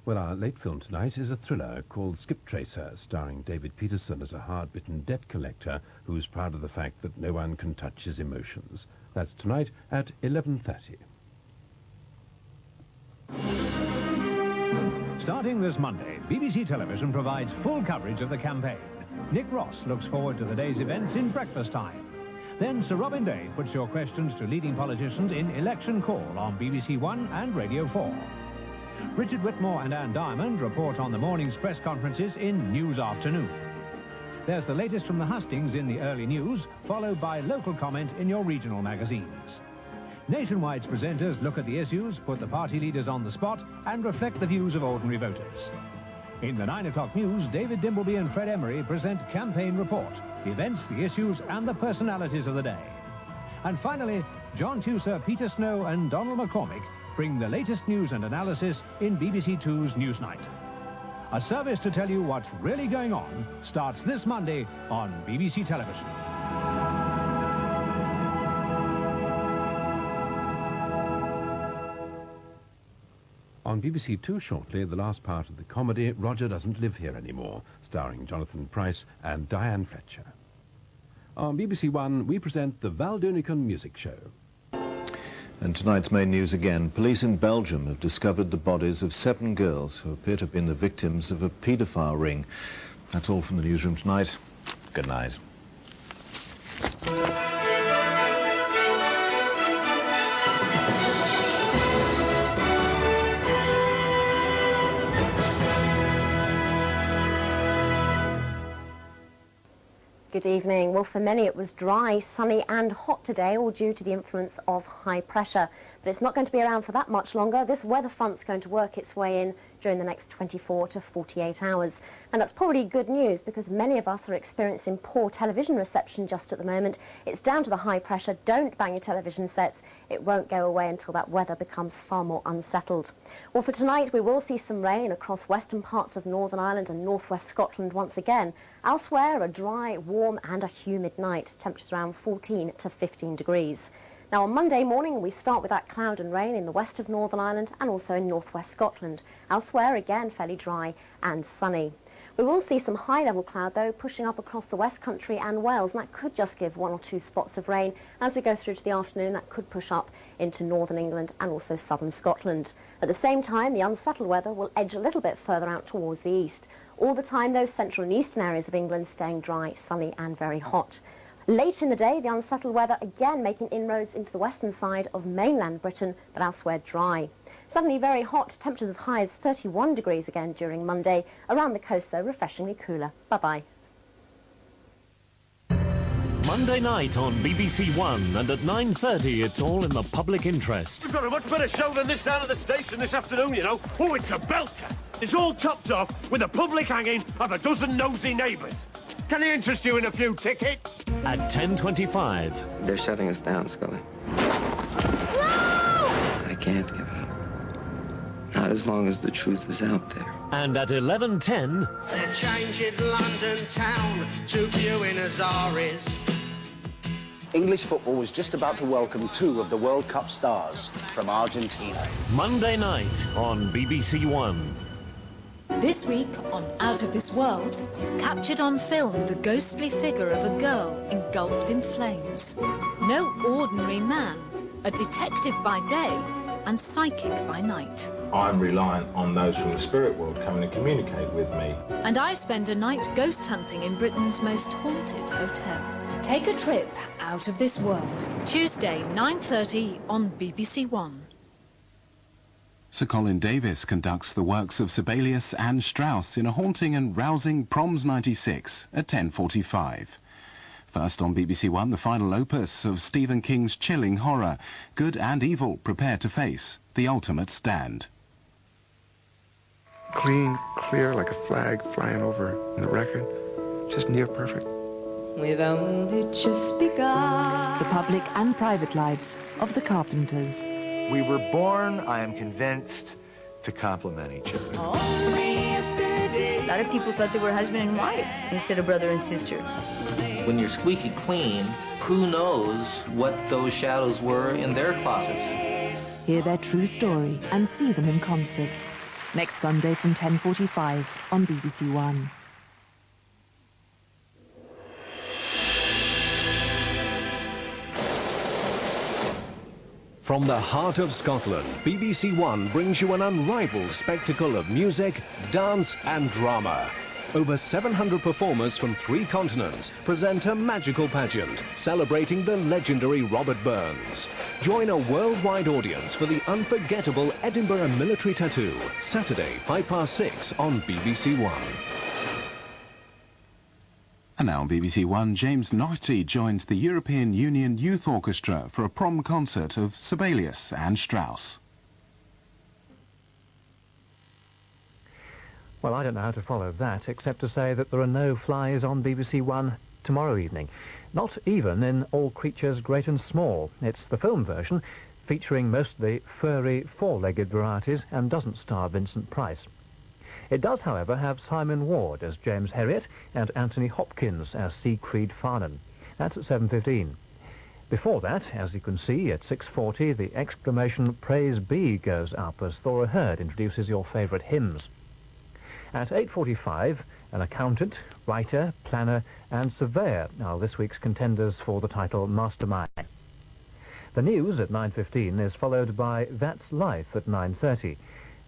Well, our late film tonight is a thriller called Skip Tracer, starring David Peterson as a hard-bitten debt collector who's proud of the fact that no one can touch his emotions. That's tonight at 11:30. Starting this Monday, BBC Television provides full coverage of the campaign. Nick Ross looks forward to the day's events in breakfast time. Then Sir Robin Day puts your questions to leading politicians in Election Call on BBC1 and Radio 4. Richard Whitmore and Anne Diamond report on the morning's press conferences in News Afternoon. There's the latest from the hustings in the early news, followed by local comment in your regional magazines. Nationwide's presenters look at the issues, put the party leaders on the spot, and reflect the views of ordinary voters. In the 9 o'clock news, David Dimbleby and Fred Emery present Campaign Report, the events, the issues, and the personalities of the day. And finally, John Tuser, Peter Snow, and Donald McCormick bring the latest news and analysis in BBC Two's Newsnight. A service to tell you what's really going on starts this Monday on BBC Television. On BBC Two shortly, the last part of the comedy Roger Doesn't Live Here Anymore, starring Jonathan Pryce and Diane Fletcher. On BBC One, we present the Valdonicon Music Show. And tonight's main news again. Police in Belgium have discovered the bodies of 7 girls who appear to have been the victims of a paedophile ring. That's all from the newsroom tonight. Good night. Good evening. Well, for many it was dry, sunny and hot today, all due to the influence of high pressure. But it's not going to be around for that much longer. This weather front's going to work its way in during the next 24 to 48 hours. And that's probably good news because many of us are experiencing poor television reception just at the moment. It's down to the high pressure. Don't bang your television sets. It won't go away until that weather becomes far more unsettled. Well, for tonight we will see some rain across western parts of Northern Ireland and northwest Scotland once again. Elsewhere, a dry, warm and a humid night. Temperatures around 14 to 15 degrees. Now, on Monday morning, we start with that cloud and rain in the west of Northern Ireland and also in northwest Scotland. Elsewhere, again, fairly dry and sunny. We will see some high-level cloud, though, pushing up across the West Country and Wales, and that could just give 1 or 2 spots of rain. As we go through to the afternoon, that could push up into northern England and also southern Scotland. At the same time, the unsettled weather will edge a little bit further out towards the east. All the time, those central and eastern areas of England staying dry, sunny and very hot. Late in the day, the unsettled weather again making inroads into the western side of mainland Britain, but elsewhere dry. Suddenly very hot, temperatures as high as 31 degrees again during Monday. Around the coast, though, refreshingly cooler. Bye-bye. Monday night on BBC1, and at 9:30, it's all in the public interest. We've got a much better show than this down at the station this afternoon, you know. Oh, it's a belter. It's all topped off with a public hanging of a dozen nosy neighbours. Can I interest you in a few tickets? At 10:25. They're shutting us down, Scully. No! I can't give up. Not as long as the truth is out there. And at 11:10. They're changing London town to Buenos Aires. English football was just about to welcome 2 of the World Cup stars from Argentina. Monday night on BBC1. This week on Out of This World, captured on film the ghostly figure of a girl engulfed in flames. No ordinary man, a detective by day and psychic by night. I'm reliant on those from the spirit world coming to communicate with me. And I spend a night ghost hunting in Britain's most haunted hotel. Take a trip out of this world. Tuesday, 9:30 on BBC1. Sir Colin Davis conducts the works of Sibelius and Strauss in a haunting and rousing Proms 96 at 10:45. First on BBC1, the final opus of Stephen King's chilling horror, Good and Evil Prepare to Face, The Ultimate Stand. Clean, clear, like a flag flying over the record. Just near perfect. We've only just begun. The public and private lives of the Carpenters. We were born, I am convinced, to complement each other. A lot of people thought they were husband and wife instead of brother and sister. When you're squeaky clean, who knows what those shadows were in their closets? Hear their true story and see them in concert. next Sunday from 10:45 on BBC One. From the heart of Scotland, BBC One brings you an unrivaled spectacle of music, dance and drama. Over 700 performers from 3 continents present a magical pageant celebrating the legendary Robert Burns. Join a worldwide audience for the unforgettable Edinburgh Military Tattoo, Saturday, 6:05 on BBC One. And now on BBC One, James Naughtie joins the European Union Youth Orchestra for a prom concert of Sibelius and Strauss. Well, I don't know how to follow that, except to say that there are no flies on BBC One tomorrow evening. Not even in All Creatures Great and Small. It's the film version, featuring mostly furry, four-legged varieties, and doesn't star Vincent Price. It does, however, have Simon Ward as James Herriot and Anthony Hopkins as Siegfried Farnan. That's at 7:15. Before that, as you can see, at 6:40, the exclamation "Praise Be" goes up as Thora Hird introduces your favourite hymns. At 8:45, an accountant, writer, planner and surveyor are this week's contenders for the title Mastermind. The news at 9:15 is followed by That's Life at 9:30.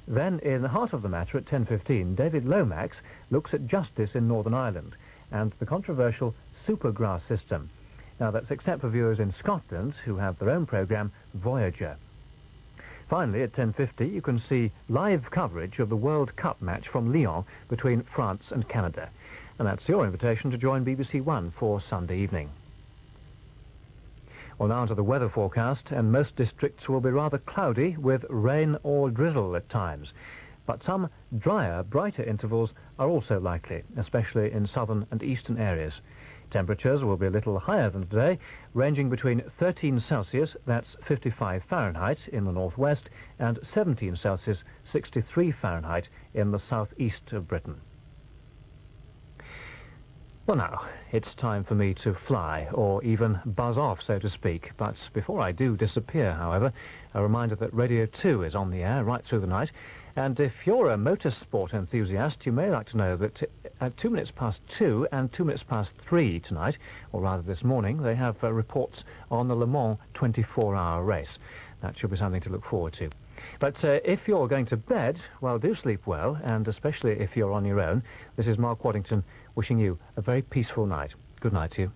Then, in the heart of the matter at 10:15, David Lomax looks at justice in Northern Ireland and the controversial supergrass system. Now, that's except for viewers in Scotland, who have their own programme, Voyager. Finally, at 10:50, you can see live coverage of the World Cup match from Lyon between France and Canada. And that's your invitation to join BBC One for Sunday evening. Well, now to the weather forecast, and most districts will be rather cloudy with rain or drizzle at times. But some drier, brighter intervals are also likely, especially in southern and eastern areas. Temperatures will be a little higher than today, ranging between 13 Celsius, that's 55 Fahrenheit, in the northwest, and 17 Celsius, 63 Fahrenheit, in the southeast of Britain. Well, now, it's time for me to fly, or even buzz off, so to speak. But before I do disappear, however, a reminder that Radio 2 is on the air right through the night. And if you're a motorsport enthusiast, you may like to know that at 2:02 and 2:03 tonight, or rather this morning, they have reports on the Le Mans 24-hour race. That should be something to look forward to. But if you're going to bed, well, do sleep well, and especially if you're on your own. This is Mark Waddington wishing you a very peaceful night. Good night to you.